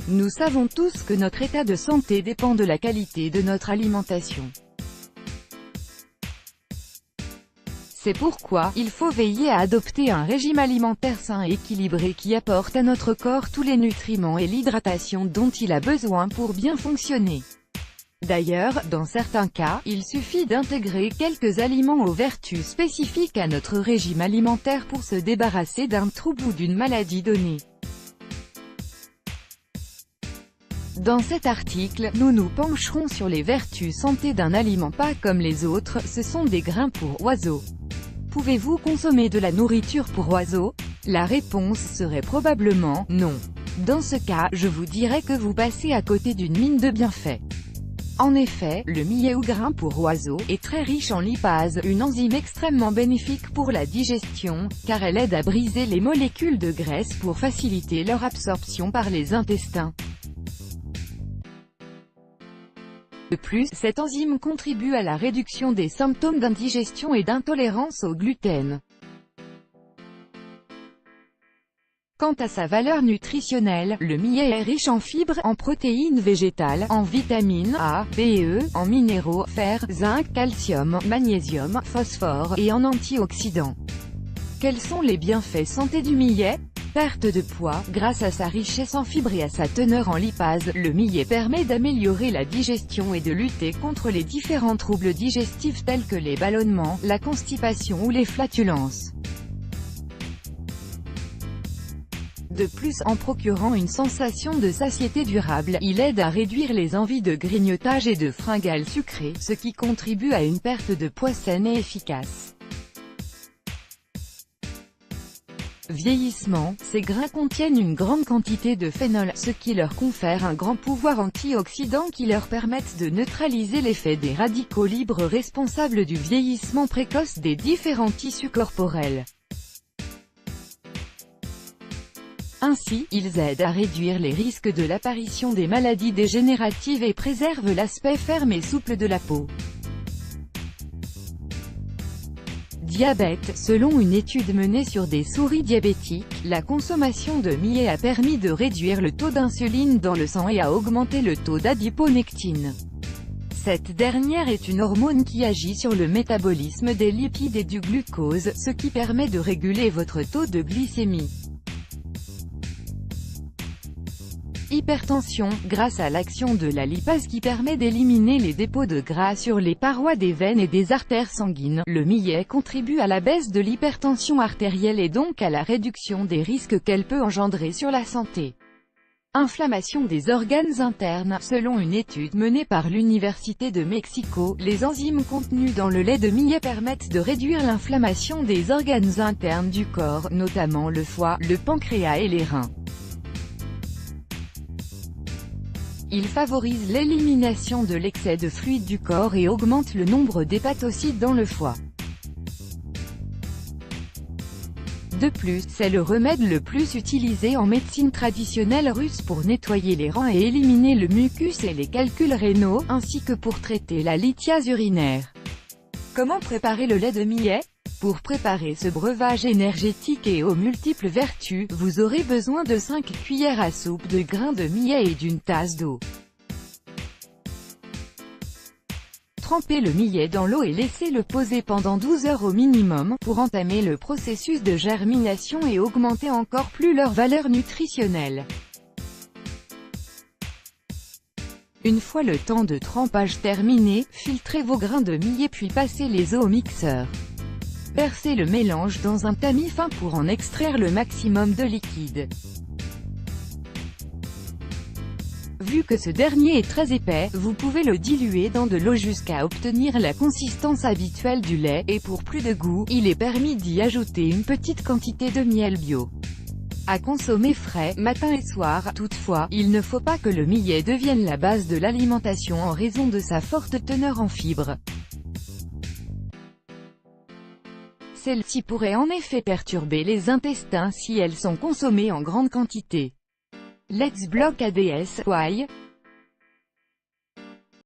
Nous savons tous que notre état de santé dépend de la qualité de notre alimentation. C'est pourquoi, il faut veiller à adopter un régime alimentaire sain et équilibré qui apporte à notre corps tous les nutriments et l'hydratation dont il a besoin pour bien fonctionner. D'ailleurs, dans certains cas, il suffit d'intégrer quelques aliments aux vertus spécifiques à notre régime alimentaire pour se débarrasser d'un trouble ou d'une maladie donnée. Dans cet article, nous nous pencherons sur les vertus santé d'un aliment pas comme les autres, ce sont des grains pour oiseaux. Pouvez-vous consommer de la nourriture pour oiseaux? La réponse serait probablement non. Dans ce cas, je vous dirais que vous passez à côté d'une mine de bienfaits. En effet, le millet ou grain pour oiseaux est très riche en lipase, une enzyme extrêmement bénéfique pour la digestion, car elle aide à briser les molécules de graisse pour faciliter leur absorption par les intestins. De plus, cette enzyme contribue à la réduction des symptômes d'indigestion et d'intolérance au gluten. Quant à sa valeur nutritionnelle, le millet est riche en fibres, en protéines végétales, en vitamines A, B et E, en minéraux, fer, zinc, calcium, magnésium, phosphore, et en antioxydants. Quels sont les bienfaits santé du millet? Perte de poids. Grâce à sa richesse en fibres et à sa teneur en lipase, le millet permet d'améliorer la digestion et de lutter contre les différents troubles digestifs tels que les ballonnements, la constipation ou les flatulences. De plus, en procurant une sensation de satiété durable, il aide à réduire les envies de grignotage et de fringales sucrées, ce qui contribue à une perte de poids saine et efficace. Vieillissement, ces grains contiennent une grande quantité de phénol, ce qui leur confère un grand pouvoir antioxydant qui leur permettent de neutraliser l'effet des radicaux libres responsables du vieillissement précoce des différents tissus corporels. Ainsi, ils aident à réduire les risques de l'apparition des maladies dégénératives et préservent l'aspect ferme et souple de la peau. Diabète. Selon une étude menée sur des souris diabétiques, la consommation de millet a permis de réduire le taux d'insuline dans le sang et a augmenté le taux d'adiponectine. Cette dernière est une hormone qui agit sur le métabolisme des lipides et du glucose, ce qui permet de réguler votre taux de glycémie. Hypertension, grâce à l'action de la lipase qui permet d'éliminer les dépôts de gras sur les parois des veines et des artères sanguines, le millet contribue à la baisse de l'hypertension artérielle et donc à la réduction des risques qu'elle peut engendrer sur la santé. Inflammation des organes internes. Selon une étude menée par l'Université de Mexico, les enzymes contenues dans le lait de millet permettent de réduire l'inflammation des organes internes du corps, notamment le foie, le pancréas et les reins. Il favorise l'élimination de l'excès de fluide du corps et augmente le nombre d'hépatocytes dans le foie. De plus, c'est le remède le plus utilisé en médecine traditionnelle russe pour nettoyer les reins et éliminer le mucus et les calculs rénaux, ainsi que pour traiter la lithiase urinaire. Comment préparer le lait de millet? Pour préparer ce breuvage énergétique et aux multiples vertus, vous aurez besoin de 5 cuillères à soupe de grains de millet et d'une tasse d'eau. Trempez le millet dans l'eau et laissez-le poser pendant 12 heures au minimum, pour entamer le processus de germination et augmenter encore plus leur valeur nutritionnelle. Une fois le temps de trempage terminé, filtrez vos grains de millet puis passez-les au mixeur. Versez le mélange dans un tamis fin pour en extraire le maximum de liquide. Vu que ce dernier est très épais, vous pouvez le diluer dans de l'eau jusqu'à obtenir la consistance habituelle du lait, et pour plus de goût, il est permis d'y ajouter une petite quantité de miel bio. À consommer frais, matin et soir. Toutefois, il ne faut pas que le millet devienne la base de l'alimentation en raison de sa forte teneur en fibres. Celles-ci pourraient en effet perturber les intestins si elles sont consommées en grande quantité. Let's block ADS, why?